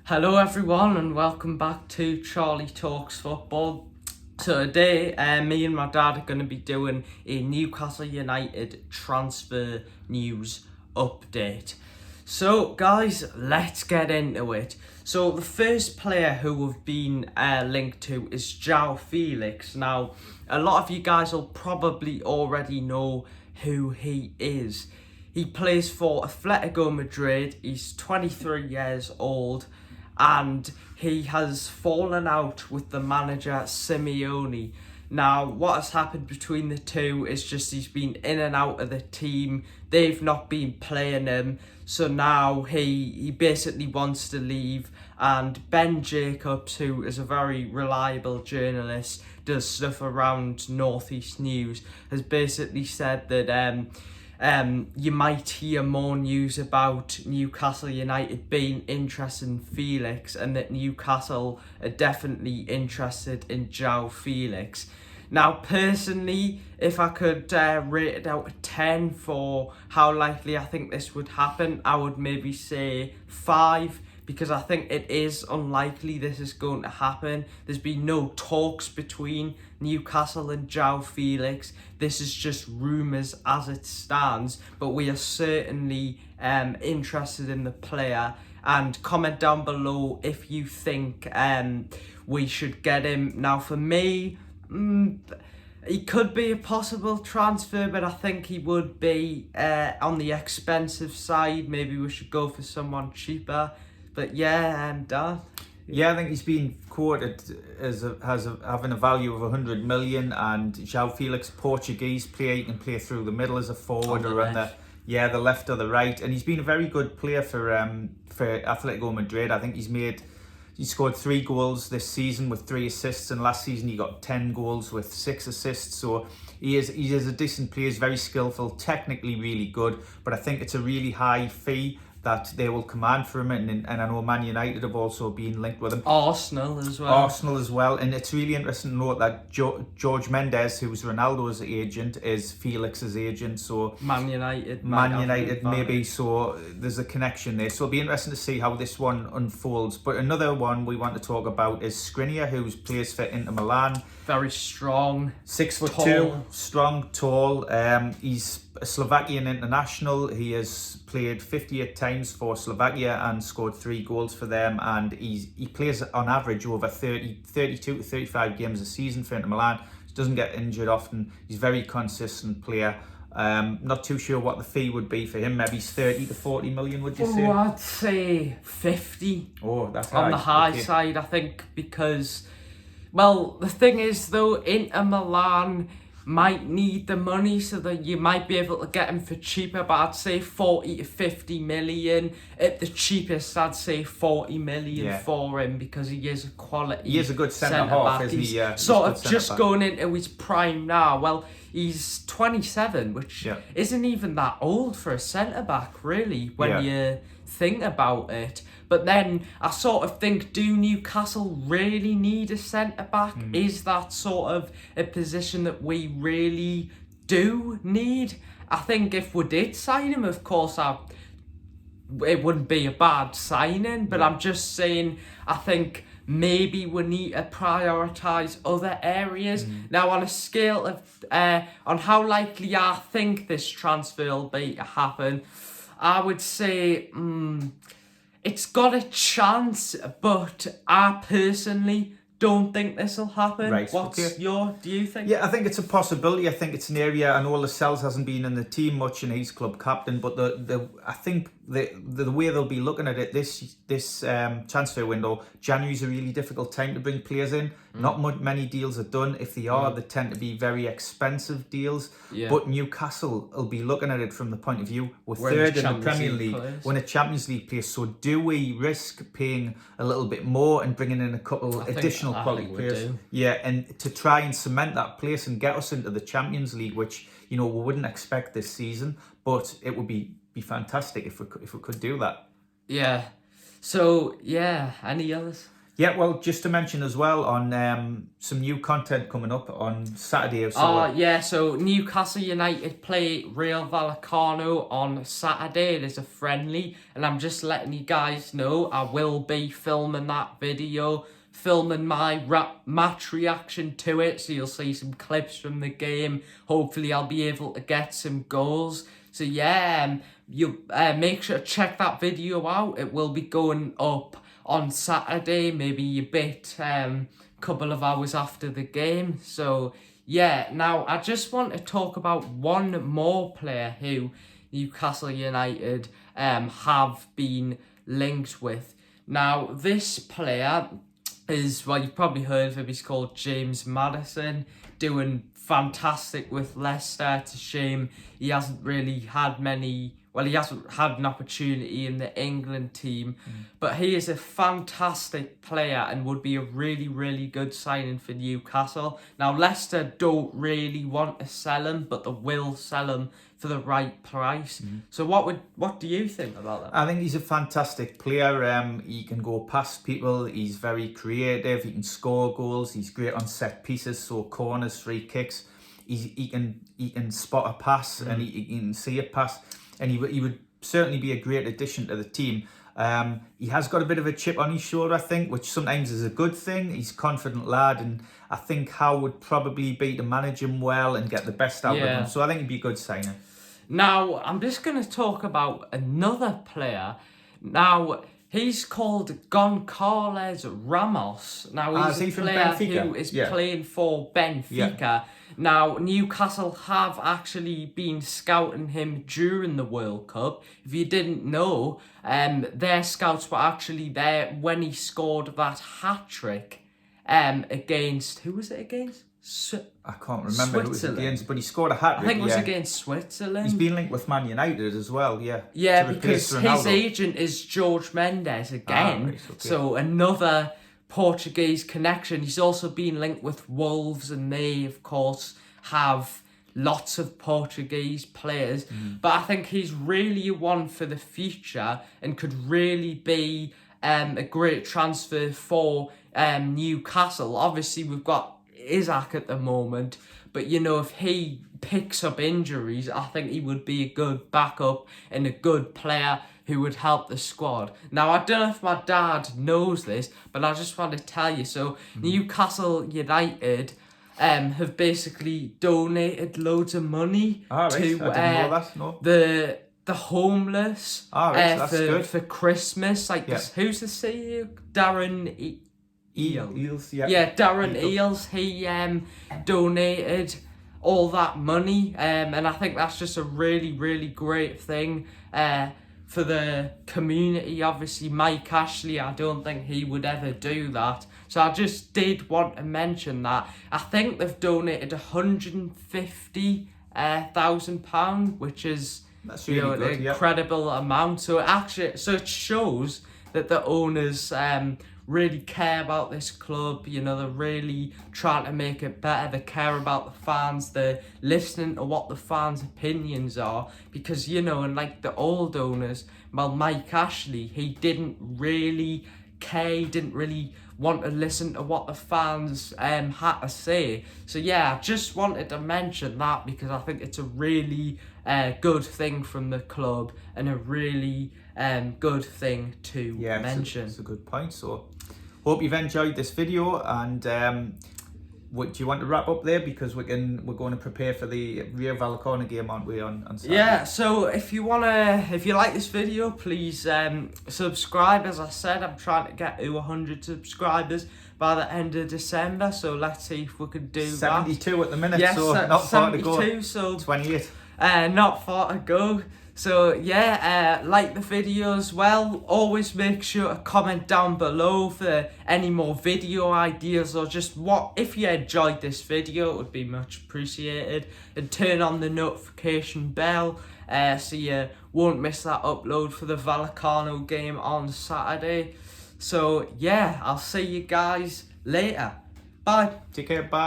Hello everyone and welcome back to Charlie Talks Football. So today me and my dad are going to be doing a Newcastle United transfer news update. So guys, let's get into it. So the first player who we've been linked to is Joao Felix. Now a lot of you guys will probably already know who he is. He plays for Atletico Madrid, he's 23 years old, and he has fallen out with the manager Simeone. Now, what has happened between the two is just he's been in and out of the team, they've not been playing him, so now he basically wants to leave, and Ben Jacobs, who is a very reliable journalist, does stuff around North East News, has basically said that you might hear more news about Newcastle United being interested in Felix, and that Newcastle are definitely interested in Joao Felix. Now, personally, if I could rate it out of 10 for how likely I think this would happen, I would maybe say 5, because I think it is unlikely this is going to happen. There's been no talks between Newcastle and Joao Felix. This is just rumours as it stands, but we are certainly interested in the player. And comment down below if you think we should get him. Now for me, he could be a possible transfer, but I think he would be on the expensive side. Maybe we should go for someone cheaper. But yeah, Dan. Yeah, I think he's been quoted as having a value of 100 million, and Joao Felix, Portuguese player, he can play through the middle as a forward or on the left or the right, and he's been a very good player for Atletico Madrid. I think he scored 3 goals this season with 3 assists, and last season he got 10 goals with 6 assists. So he is a decent player. He's very skillful, technically really good, but I think it's a really high fee that they will command for him, and I know Man United have also been linked with him. Arsenal as well. And it's really interesting to note that George Mendes, who's Ronaldo's agent, is Felix's agent. So Man United maybe, so there's a connection there. So it'll be interesting to see how this one unfolds. But another one we want to talk about is Skriniar, who plays for Inter Milan. Very strong. 6'2", strong, tall. He's a Slovakian international. He has played 58 times for Slovakia and scored 3 goals for them, and he plays on average over 32 to 35 games a season for Inter Milan. He doesn't get injured often. He's a very consistent player. Not too sure what the fee would be for him. Maybe 30 to 40 million, would you say? Oh, I'd say 50. Oh, that's on the high side, I think, because, well, the thing is though, Inter Milan might need the money, so that you might be able to get him for cheaper, but I'd say 40 to 50 million. At the cheapest, I'd say 40 million for him, because he is a quality. He is a good centre-half, isn't he? Yeah, sort of just going into his prime now. Well, he's 27, which isn't even that old for a centre-back, really, when you think about it. But then I sort of think, do Newcastle really need a centre-back? Is that sort of a position that we really do need? I think if we did sign him, of course, it wouldn't be a bad signing, but I'm just saying, I think maybe we need to prioritise other areas. Now, on a scale of, on how likely I think this transfer will be to happen, I would say, it's got a chance, but I personally don't think this will happen. Right. Do you think? Yeah, I think it's a possibility. I think it's an area. I know Lascelles hasn't been in the team much, and he's club captain, but I think the way they'll be looking at it this transfer window, January's a really difficult time to bring players in. Not many deals are done. If they are, they tend to be very expensive deals. But Newcastle will be looking at it from the point of view, we're third in the Premier League, we're in a Champions League place. So do we risk paying a little bit more and bringing in a couple additional quality players? Yeah, and to try and cement that place and get us into the Champions League, which we wouldn't expect this season, but it would be fantastic if we could do that. Yeah. So yeah, any others? Yeah, well, just to mention as well on some new content coming up on Saturday. So Newcastle United play Real Vallecano on Saturday. It is a friendly, and I'm just letting you guys know I will be filming that video, filming my match reaction to it, so you'll see some clips from the game. Hopefully I'll be able to get some goals. So yeah, you make sure to check that video out. It will be going up on Saturday, maybe a bit, couple of hours after the game. So yeah, now I just want to talk about one more player who Newcastle United have been linked with. Now this player is, well, you've probably heard of him, he's called James Maddison, doing fantastic with Leicester. It's a shame he hasn't really had he hasn't had an opportunity in the England team, but he is a fantastic player and would be a really, really good signing for Newcastle. Now, Leicester don't really want to sell him, but they will sell him for the right price. So what do you think about that? I think he's a fantastic player. He can go past people. He's very creative. He can score goals. He's great on set pieces, so corners, free kicks. He can spot a pass and he can see a pass. And he would certainly be a great addition to the team. He has got a bit of a chip on his shoulder, I think, which sometimes is a good thing. He's a confident lad, and I think Howe would probably be to manage him well and get the best out of him. So I think he'd be a good signing. Now, I'm just going to talk about another player. Now, he's called Goncalves Ramos. Now, he's a player who is playing for Benfica. Yeah. Now, Newcastle have actually been scouting him during the World Cup. If you didn't know, their scouts were actually there when he scored that hat-trick against... Who was it against? I can't remember who it was against, but he scored a hat-trick. I think it was against Switzerland. He's been linked with Man United as well, yeah. Yeah, because his agent is George Mendes again. Right, okay. So another Portuguese connection. He's also been linked with Wolves, and they, of course, have lots of Portuguese players. But I think he's really one for the future and could really be a great transfer for Newcastle. Obviously, we've got Isaac at the moment, but you know, if he picks up injuries, I think he would be a good backup and a good player who would help the squad. Now, I don't know if my dad knows this, but I just want to tell you. So Newcastle United have basically donated loads of money to the homeless for Christmas. Like who's the CEO? Darren Eels, Darren Eels. He donated all that money, and I think that's just a really, really great thing for the community. Obviously, Mike Ashley, I don't think he would ever do that. So I just did want to mention that. I think they've donated £150,000, which is really good, an incredible amount. So it shows that the owners really care about this club. You know, they're really trying to make it better. They care about the fans. They're listening to what the fans' opinions are, because, you know, and like the old owners, well, Mike Ashley, he didn't really care. He didn't really want to listen to what the fans had to say. So yeah, I just wanted to mention that because I think it's a really good thing from the club and a really good thing to mention. It's a good point. So hope you've enjoyed this video, and do you want to wrap up there, because we're going to prepare for the Real Vallecano game, aren't we, on Saturday? Yeah, so if you like this video, please subscribe. As I said, I'm trying to get to 100 subscribers by the end of December, so let's see if we can do 72 at the minute, yes, so not far to go. 72, so 28. Not far to go. So yeah, like the video as well. Always make sure to comment down below for any more video ideas, or just if you enjoyed this video, it would be much appreciated. And turn on the notification bell so you won't miss that upload for the Vallecano game on Saturday. So yeah, I'll see you guys later. Bye. Take care. Bye.